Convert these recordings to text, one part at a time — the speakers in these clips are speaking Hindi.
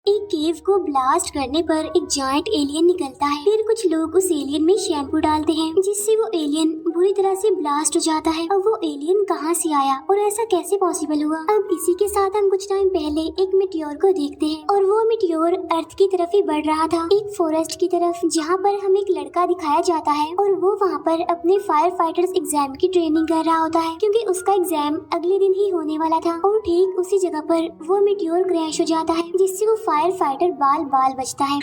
एक केव को ब्लास्ट करने पर एक जायंट एलियन निकलता है। फिर कुछ लोग उस एलियन में शैम्पू डालते हैं जिससे वो एलियन बुरी तरह से ब्लास्ट हो जाता है। अब वो एलियन कहाँ से आया और ऐसा कैसे पॉसिबल हुआ? अब इसी के साथ हम कुछ टाइम पहले एक मिटियोर को देखते हैं और वो मिटियोर अर्थ की तरफ ही बढ़ रहा था, एक फॉरेस्ट की तरफ, जहाँ पर हमें एक लड़का दिखाया जाता है और वो वहाँ पर अपने फायर फाइटर्स एग्जाम की ट्रेनिंग कर रहा होता है क्योंकि उसका एग्जाम अगले दिन ही होने वाला था। और ठीक उसी जगह पर वो मिटियोर क्रैश हो जाता है जिससे वो फायर फाइटर बाल बाल बचता है।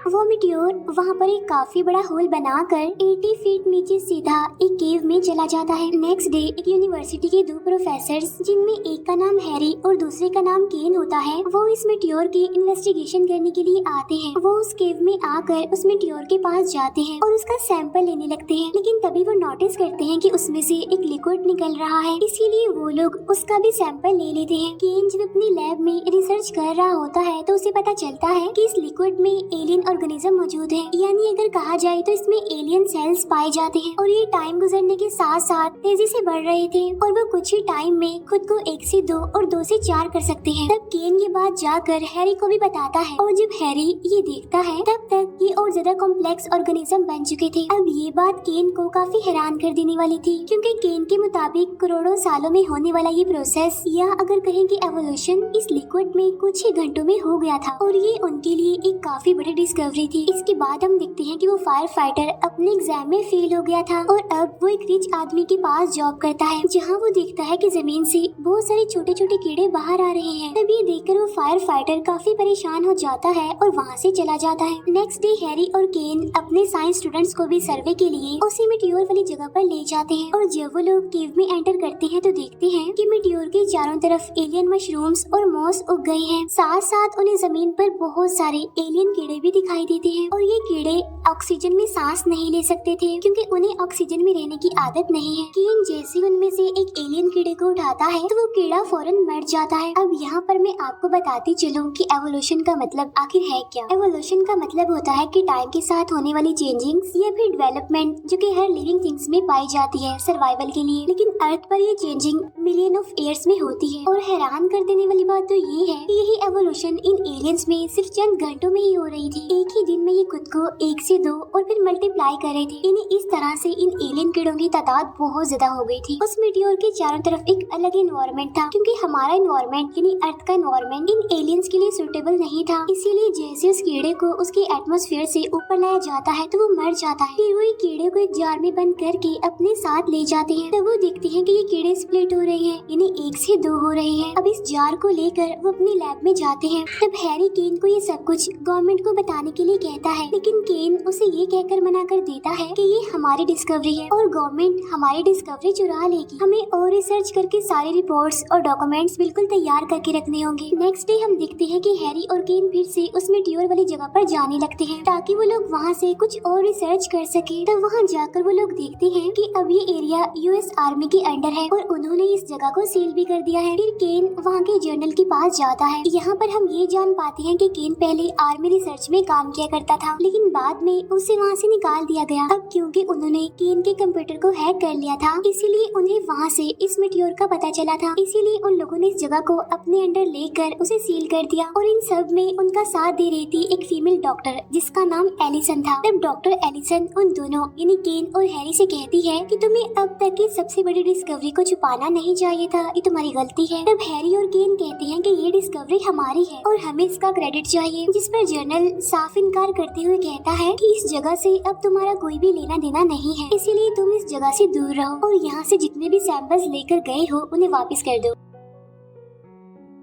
वो मिटियोर वहाँ पर एक काफी बड़ा होल बनाकर 80 फीट नीचे सीधा एक केव में चला जाता है। नेक्स्ट डे एक यूनिवर्सिटी के दो प्रोफेसर्स, जिनमें एक का नाम हैरी और दूसरे का नाम केन होता है, वो इस मिटियोर की इन्वेस्टिगेशन करने के लिए आते हैं। वो उस केव में आकर उस मिटियोर के पास जाते हैं और उसका सैंपल लेने लगते हैं, लेकिन तभी वो नोटिस करते हैं कि उसमें से एक लिक्विड निकल रहा है, इसीलिए वो लोग उसका भी सैंपल ले लेते हैं। केन जब अपनी लैब में रिसर्च कर रहा होता है तो उसे पता चलता है कि इस लिक्विड में एलियन ऑर्गेनिज्म मौजूद है, यानी अगर कहा जाए तो इसमें एलियन सेल्स पाए जाते हैं और ये टाइम गुजरने के साथ साथ तेजी से बढ़ रहे थे और वो कुछ ही टाइम में खुद को 1 से 2 और 2 से 4 कर सकते हैं। तब केन ये बात जाकर हैरी को भी बताता है और जब हैरी ये देखता है तब तक ये और ज्यादा कॉम्प्लेक्स ऑर्गेनिज्म बन चुके थे। अब ये बात केन को काफी हैरान कर देने वाली थी क्योंकि केन के मुताबिक करोड़ों सालों में होने वाला ये प्रोसेस, या अगर कहें कि एवोल्यूशन, इस लिक्विड में कुछ ही घंटों में हो गया था और ये उनके लिए एक काफी बड़ी डिस्कवरी थी। इसके बाद हम देखते हैं कि वो फायर फाइटर अपने एग्जाम में फेल हो गया था और अब वो एक रिच आदमी के पास जॉब करता है, जहाँ वो देखता है कि जमीन से बहुत सारे छोटे छोटे कीड़े बाहर आ रहे हैं। तब ये देखकर वो फायर फाइटर काफी परेशान हो जाता है और वहाँ से चला जाता है। नेक्स्ट डे हैरी और केन अपने साइंस स्टूडेंट्स को भी सर्वे के लिए उसी मिटियोर वाली जगह पर ले जाते हैं और जब वो लोग केव में एंटर करते हैं तो देखते हैं कि मिटियोर के चारों तरफ एलियन मशरूम्स और मॉस उग गए हैं। साथ साथ उन्हें जमीन पर बहुत सारे एलियन कीड़े भी दिखाई देते हैं और ये कीड़े ऑक्सीजन में सांस नहीं ले सकते थे क्योंकि उन्हें ऑक्सीजन में रहने की आदत नहीं है। केन जैसे उनमें से एक एलियन कीड़े को उठाता है तो वो कीड़ा फौरन मर जाता है। अब यहाँ पर मैं आपको बताती चलूं कि एवोल्यूशन का मतलब आखिर है क्या। एवोल्यूशन का मतलब होता है कि टाइम के साथ होने वाली चेंजिंग्स या फिर डेवलपमेंट जो कि हर लिविंग थिंग्स में पाई जाती है सर्वाइवल के लिए, लेकिन अर्थ पर ये चेंजिंग मिलियन ऑफ ईयर्स में होती है। और हैरान कर देने वाली बात तो ये है कि यही एवोल्यूशन इन एलियंस में सिर्फ चंद घंटों में ही हो रही थी। एक ही दिन में ये खुद को 1 से 2 और फिर मल्टीप्लाई कर रहे थे। इन्हें इस तरह से इन एलियन कीड़ों की तादाद बहुत ज्यादा हो गई थी। उस मिटियोर के चारों तरफ एक अलग एनवायरनमेंट था क्योंकि हमारा एनवायरनमेंट यानी अर्थ का एनवायरनमेंट इन एलियंस के लिए सूटेबल नहीं था, इसीलिए जैसे उस कीड़े को उसके एटमॉस्फेयर से ऊपर लाया जाता है तो वो मर जाता है। फिर वो एक कीड़े को एक जार में बंद करके अपने साथ ले जाते हैं। तब वो देखते हैं कि ये कीड़े स्प्लिट हो रहे हैं, यानी 1 से 2 हो रहे हैं। अब इस जार को लेकर वो अपनी लैब में जाते हैं। तब हैरी केन को ये सब कुछ गवर्नमेंट को बताने के लिए कहता है, लेकिन केन उसे ये कहकर मना कर देता है कि ये हमारी डिस्कवरी है और गवर्नमेंट हमारी डिस्कवरी चुरा लेगी। हमें और रिसर्च करके सारी रिपोर्ट्स और डॉक्यूमेंट्स बिल्कुल तैयार करके रखने होंगे। नेक्स्ट डे हम देखते हैं कि हैरी और केन फिर से उस मिटियोर वाली जगह पर जाने लगते हैं ताकि वो लोग वहाँ से कुछ और रिसर्च कर सके। तब वहाँ जाकर वो लोग देखते हैं कि अब ये एरिया यूएस आर्मी के अंडर है और उन्होंने इस जगह को सील भी कर दिया है। फिर केन वहाँ के जर्नल के पास जाता है। यहाँ पर हम ये जान पाते हैं कि केन पहले आर्मी रिसर्च में काम किया करता था, लेकिन बाद में उसे वहाँ से निकाल दिया गया। अब क्योंकि उन्होंने केन के कंप्यूटर को हैक कर लिया था, इसीलिए उन्हें वहाँ से इस मिटियोर का पता चला था। इसीलिए उन लोगों ने इस जगह को अपने अंडर लेकर उसे सील कर दिया और इन सब में उनका साथ दे रही थी एक फीमेल डॉक्टर जिसका नाम एलिसन था। तब डॉक्टर एलिसन उन दोनों यानी केन और हैरी से कहती है कि तुम्हें अब तक की सबसे बड़ी डिस्कवरी को छुपाना नहीं चाहिए था, ये तुम्हारी गलती है। तब हैरी और केन कहते हैं कि ये डिस्कवरी हमारी है और हमें इसका क्रेडिट चाहिए, जिस पर जर्नल साफ इनकार करते हुए कहता है कि इस जगह से अब तुम्हारा कोई भी लेना देना नहीं है, इसीलिए तुम इस जगह से दूर रहो और यहाँ से जितने भी सैंपल्स लेकर गए हो उन्हें वापस कर दो।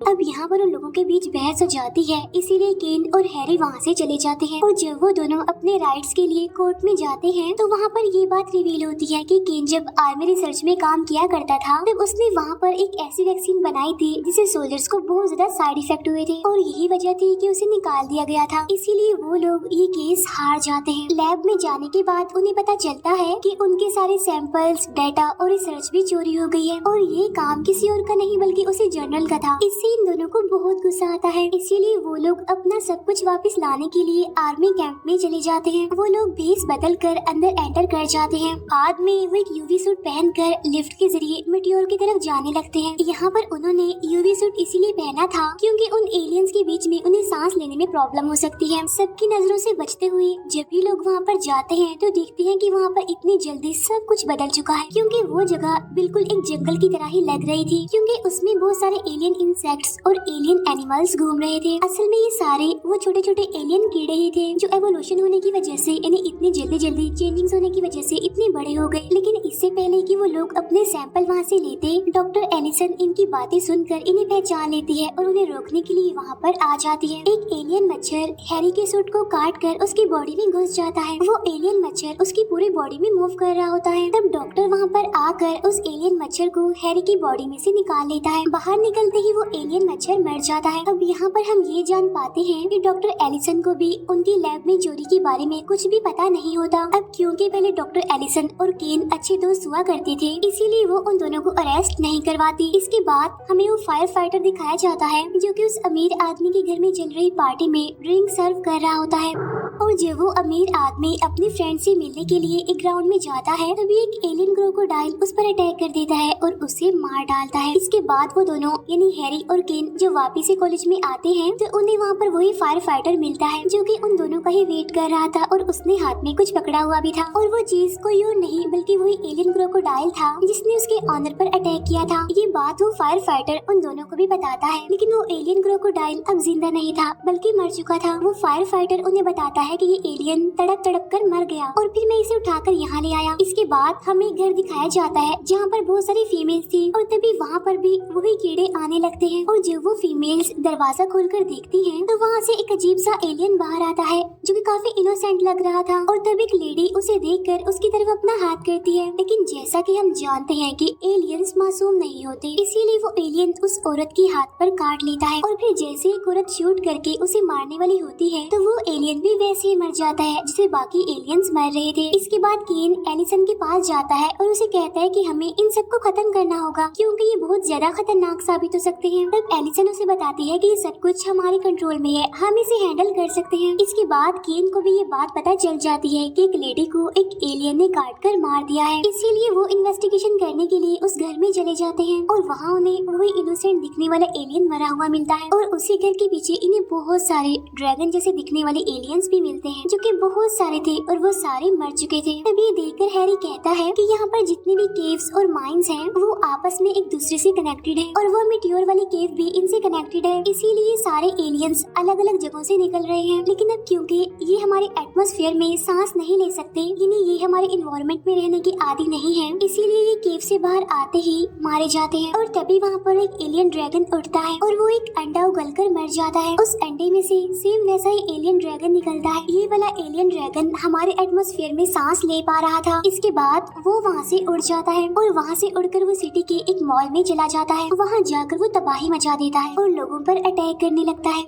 अब यहाँ पर उन लोगों के बीच बहस हो जाती है, इसीलिए केन और हैरी वहाँ से चले जाते हैं और जब वो दोनों अपने राइट्स के लिए कोर्ट में जाते हैं तो वहाँ पर ये बात रिवील होती है कि केन जब आर्मी रिसर्च में काम किया करता था तब उसने वहाँ पर एक ऐसी वैक्सीन बनाई थी जिससे सोल्जर्स को बहुत ज्यादा साइड इफेक्ट हुए थे और यही वजह थी कि उसे निकाल दिया गया था। इसीलिए वो लोग ये केस हार जाते हैं। लैब में जाने के बाद उन्हें पता चलता है कि उनके सारे सैंपल्स, डाटा और रिसर्च भी चोरी हो गई है और ये काम किसी और का नहीं बल्कि उसी जर्नल का था। इससे जिससे इन दोनों को बहुत गुस्सा आता है। इसीलिए वो लोग अपना सब कुछ वापस लाने के लिए आर्मी कैंप में चले जाते हैं। वो लोग भेस बदल कर अंदर एंटर कर जाते हैं। बाद में वो एक यूवी सूट पहनकर लिफ्ट के जरिए मीटियोर की तरफ जाने लगते हैं। यहाँ पर उन्होंने यूवी सूट इसीलिए पहना था क्योंकि उन एलियंस के बीच में उन्हें सांस लेने में प्रॉब्लम हो सकती है। सबकी नजरों से बचते हुए जब भी लोग वहाँ पर जाते हैं तो देखते हैं कि वहाँ पर इतनी जल्दी सब कुछ बदल चुका है, क्योंकि वो जगह बिल्कुल एक जंगल की तरह ही लग रही थी, क्योंकि उसमें बहुत सारे एलियन इंसेक्ट्स और एलियन एनिमल्स घूम रहे थे। असल में ये सारे वो छोटे छोटे एलियन कीड़े ही थे जो एवोल्यूशन होने की वजह से इन्हें इतनी जल्दी चेंजिंग होने की वजह से इतने बड़े हो गए। लेकिन इससे पहले कि वो लोग अपने सैंपल वहाँ से लेते, डॉक्टर एलिसन इनकी बातें सुनकर इन्हें पहचान लेती है और उन्हें रोकने के लिए वहाँ पर आ जाती है। एक एलियन मच्छर हैरी के सूट को काट कर उसकी बॉडी में घुस जाता है। वो एलियन मच्छर उसकी पूरी बॉडी में मूव कर रहा होता है। तब डॉक्टर वहाँ पर आकर उस एलियन मच्छर को हैरी की बॉडी में से निकाल लेता है। बाहर निकलते ही वो एलियन मच्छर मर जाता है। अब यहाँ पर हम ये जान पाते हैं कि डॉक्टर एलिसन को भी उनकी लैब में चोरी के बारे में कुछ भी पता नहीं होता। अब क्योंकि पहले डॉक्टर एलिसन और केन अच्छे दोस्त हुआ करते थे, इसीलिए वो उन दोनों को अरेस्ट नहीं करवाती। इसके बाद हमें वो फायर फाइटर दिखाया जाता है जो कि उस अमीर आदमी के घर में चल रही पार्टी में ड्रिंक सर्व कर रहा होता है। और जब वो अमीर आदमी अपनी फ्रेंड से मिलने के लिए एक ग्राउंड में जाता है तभी एक एलियन क्रोकोडाइल उस पर अटैक कर देता है और उसे मार डालता है। इसके बाद वो दोनों यानी हैरी और केन जो वापस से कॉलेज में आते हैं तो उन्हें वहाँ पर वही फायर फाइटर मिलता है जो कि उन दोनों का ही वेट कर रहा था और उसने हाथ में कुछ पकड़ा हुआ भी था। और वो चीज कोई और नहीं बल्कि वही एलियन क्रोकोडाइल था जिसने उसके ऑनर पर अटैक किया था। ये बात वो फायर फाइटर उन दोनों को भी बताता है, लेकिन वो एलियन क्रोकोडाइल अब जिंदा नहीं था बल्कि मर चुका था। वो फायर फाइटर उन्हें बताता है कि ये एलियन तड़प तड़प कर मर गया और फिर मैं इसे उठाकर यहाँ ले आया। इसके बाद हमें घर दिखाया जाता है जहाँ पर बहुत सारी फीमेल्स थी और तभी वहाँ पर भी वही कीड़े आने लगते हैं। और जब वो फीमेल्स दरवाजा खोलकर देखती हैं तो वहाँ से एक अजीब सा एलियन बाहर आता है जो कि काफी इनोसेंट लग रहा था। और तब एक लेडी उसे देखकर उसकी तरफ अपना हाथ करती है, लेकिन जैसा कि हम जानते हैं कि एलियंस मासूम नहीं होते, इसीलिए वो एलियन उस औरत की हाथ पर काट लेता है। और फिर जैसे एक औरत शूट करके उसे मारने वाली होती है तो वो एलियन भी वैसे ही मर जाता है जिसे बाकी एलियंस मर रहे थे। इसके बाद केन एलिसन के पास जाता है और उसे कहता है कि हमें इन सबको खत्म करना होगा क्योंकि ये बहुत ज्यादा खतरनाक साबित हो सकते हैं। तब एलिसन उसे बताती है कि ये सब कुछ हमारे कंट्रोल में है, हम इसे हैंडल कर सकते हैं। इसके बाद केन को भी ये बात पता चल जाती है कि एक लेडी को एक एलियन ने काट कर मार दिया है, इसीलिए वो इन्वेस्टिगेशन करने के लिए उस घर में चले जाते हैं और वहाँ उन्हें वही इनोसेंट दिखने वाला एलियन मरा हुआ मिलता है। और उसी घर के पीछे इन्हें बहुत सारे ड्रैगन जैसे दिखने वाले एलियंस भी मिलते हैं जो कि बहुत सारे थे और वो सारे मर चुके थे। तब ये देखकर हैरी कहता है कि यहाँ पर जितने भी केव्स और माइंस हैं वो आपस में एक दूसरे से कनेक्टेड है और वो मीटियोर वाली केव भी इनसे कनेक्टेड है, इसीलिए सारे एलियंस अलग अलग जगहों से निकल रहे हैं। लेकिन अब क्योंकि ये हमारे एटमॉस्फेयर में सांस नहीं ले सकते, यानी ये हमारे इन्वायरमेंट में रहने की आदि नहीं है, इसीलिए ये केव से बाहर आते ही मारे जाते हैं। और तभी वहाँ पर एक एलियन ड्रैगन उठता है और वो एक अंडा उगलकर मर जाता है। उस अंडे में से सेम वैसा ही एलियन ड्रैगन निकलता है। ये वाला एलियन ड्रैगन हमारे एटमॉस्फेयर में सांस ले पा रहा था। इसके बाद वो वहाँ से उड़ जाता है और वहाँ से उड़कर वो सिटी के एक मॉल में चला जाता है। वहाँ जाकर वो तबाही मचा देता है और लोगों पर अटैक करने लगता है।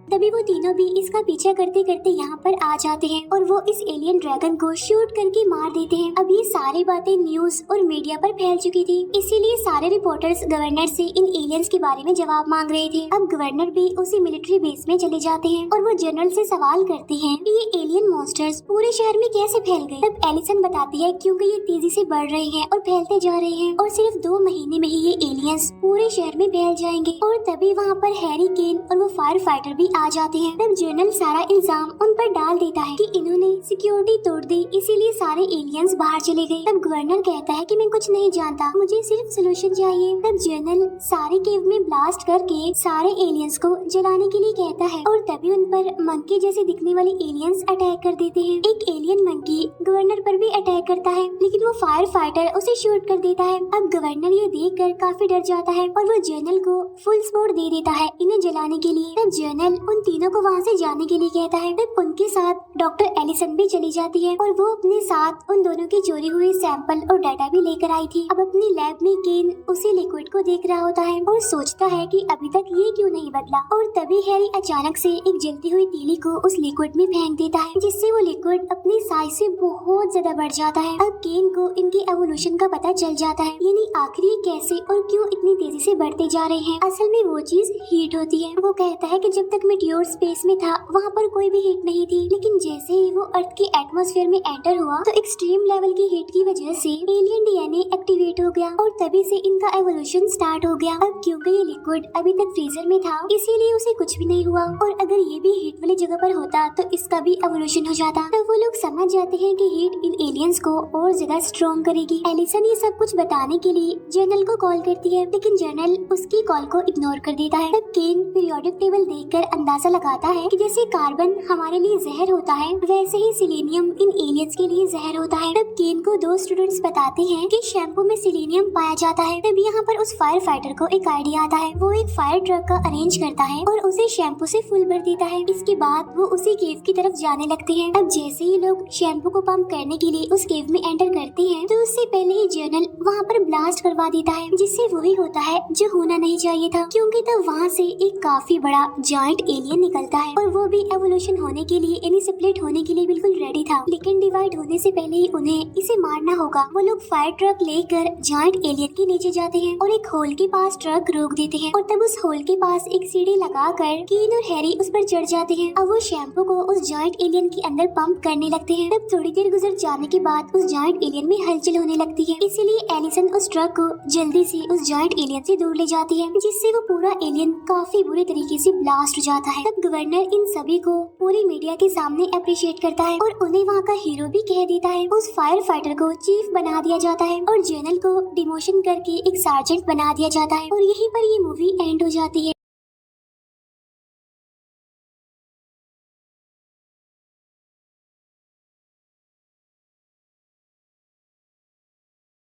तभी वो तीनों भी इसका पीछा करते करते यहाँ पर आ जाते हैं और वो इस एलियन ड्रैगन को शूट करके मार देते हैं। अब ये सारी बातें न्यूज और मीडिया पर फैल चुकी थी, इसीलिए सारे रिपोर्टर्स गवर्नर से इन एलियंस के बारे में जवाब मांग रहे थे। अब गवर्नर भी उसी मिलिट्री बेस में चले जाते हैं और वो जनरल से सवाल करते हैं कि ये एलियन मॉन्स्टर्स पूरे शहर में कैसे फैल गए। तब एलिसन बताती है क्योंकि ये तेजी से बढ़ रहे हैं और फैलते जा रहे हैं और सिर्फ 2 महीने में ही ये एलियंस पूरे शहर में फैल जाएंगे। और तभी वहाँ पर हैरी, केन और वो फायर फाइटर भी आ जाते हैं। तब जनरल सारा इल्जाम उन पर डाल देता है कि इन्होंने सिक्योरिटी तोड़ दी, इसीलिए सारे एलियंस बाहर चले गए। तब गवर्नर कहता है कि मैं कुछ नहीं जानता, मुझे सिर्फ सोल्यूशन चाहिए। तब जनरल सारे केव में ब्लास्ट करके सारे एलियंस को जलाने के लिए कहता है और तभी उन पर मंकी जैसे दिखने वाले एलियंस अटैक कर देते हैं। एक एलियन मंकी गवर्नर पर भी अटैक करता है, लेकिन वो फायर फाइटर उसे शूट कर देता है। अब गवर्नर ये देखकर काफी डर जाता है और वो जनरल को फुल सपोर्ट दे देता है इन्हें जलाने के लिए। तब जनरल उन तीनों को वहाँ से जाने के लिए कहता है। तब उनके साथ डॉक्टर एलिसन भी चली जाती है और वो अपने साथ उन दोनों की चोरी हुई सैंपल और डाटा भी लेकर आई थी। अब अपनी लैब में केन उसी लिक्विड को देख रहा होता है और सोचता है कि अभी तक ये क्यों नहीं बदला। और तभी हैरी अचानक से एक जलती हुई तीली को उस लिक्विड में फेंक देता है, जिससे वो लिक्विड अपनी साइज से बहुत ज्यादा बढ़ जाता है। अब केन को इनकी एवोल्यूशन का पता चल जाता है, यानी आखिर ये कैसे और क्यों इतनी तेजी से बढ़ते जा रहे हैं। असल में वो चीज हीट होती है। वो कहता है कि जब तक मीटियोर स्पेस में था वहाँ पर कोई भी हीट नहीं थी, लेकिन जैसे ही वो अर्थ के एटमॉस्फेयर में एंटर हुआ तो एक्सट्रीम लेवल की हीट की वजह से एलियन डीएनए एक्टिवेट हो गया और तभी से इनका एवोल्यूशन स्टार्ट हो गया। अब क्योंकि ये लिक्विड अभी तक फ्रीजर में था इसीलिए उसे कुछ भी नहीं हुआ, और अगर ये भी हीट वाली जगह पर होता तो इसका भी एवोल्यूशन हो जाता। तब वो लोग समझ जाते हैं कि हीट इन एलियंस को और ज्यादा स्ट्रॉन्ग करेगी। एलिसन ये सब कुछ बताने के लिए जर्नल को कॉल करती है, लेकिन जर्नल उसकी कॉल को इग्नोर कर देता है। तब केन पीरियोडिक टेबल देखकर अंदाजा लगाता है कि जैसे कार्बन हमारे लिए जहर होता है वैसे ही सिलेनियम इन एलियंस के लिए जहर होता है। तब केन को दो स्टूडेंट्स बताते हैं कि शैम्पू में सिलेनियम पाया जाता है। तब यहाँ पर उस फायर फाइटर को एक आइडिया आता है। वो एक फायर ट्रक का अरेंज करता है और उसे शैम्पू से फुल भर देता है। इसके बाद वो उसी केव की तरफ जाने लगते हैं। अब जैसे ही लोग शैम्पू को पंप करने के लिए उस केव में एंटर करते हैं तो उससे पहले ही जर्नल वहाँ पर ब्लास्ट करवा देता है, जिससे वही होता है जो होना नहीं चाहिए था, क्योंकि तब वहाँ से एक काफी बड़ा जॉइंट एलियन निकलता है और वो भी एवोल्यूशन होने के लिए यानी स्प्लिट होने के लिए बिल्कुल रेडी था, लेकिन डिवाइड होने से पहले ही उन्हें इसे मारना होगा। वो लोग फायर ट्रक लेकर जॉइंट एलियन के नीचे जाते हैं और एक होल के पास ट्रक रोक देते हैं और तब उस होल के पास एक सीढ़ी लगाकर केन और हैरी उस पर चढ़ जाते हैं। अब वो शैम्पू को उस जॉइंट एलियन के अंदर पंप करने लगते हैं। तब थोड़ी देर गुजर जाने के बाद उस जॉइंट एलियन में हलचल होने लगती है, इसीलिए एलिसन उस ट्रक को जल्दी से उस जॉइंट एलियन से दूर ले जाती है, जिससे वो पूरा एलियन काफी बुरे तरीके से ब्लास्ट हो जाता है। तब गवर्नर इन सभी को पूरी मीडिया के सामने अप्रिशिएट करता है और उन्हें वहाँ का हीरो भी कह देता है। उस फायर फाइटर को चीफ बना दिया जाता है और जर्नल को डिमोशन करके एक सार्जेंट बना दिया जाता है और यहीं पर ये मूवी एंड हो जाती है।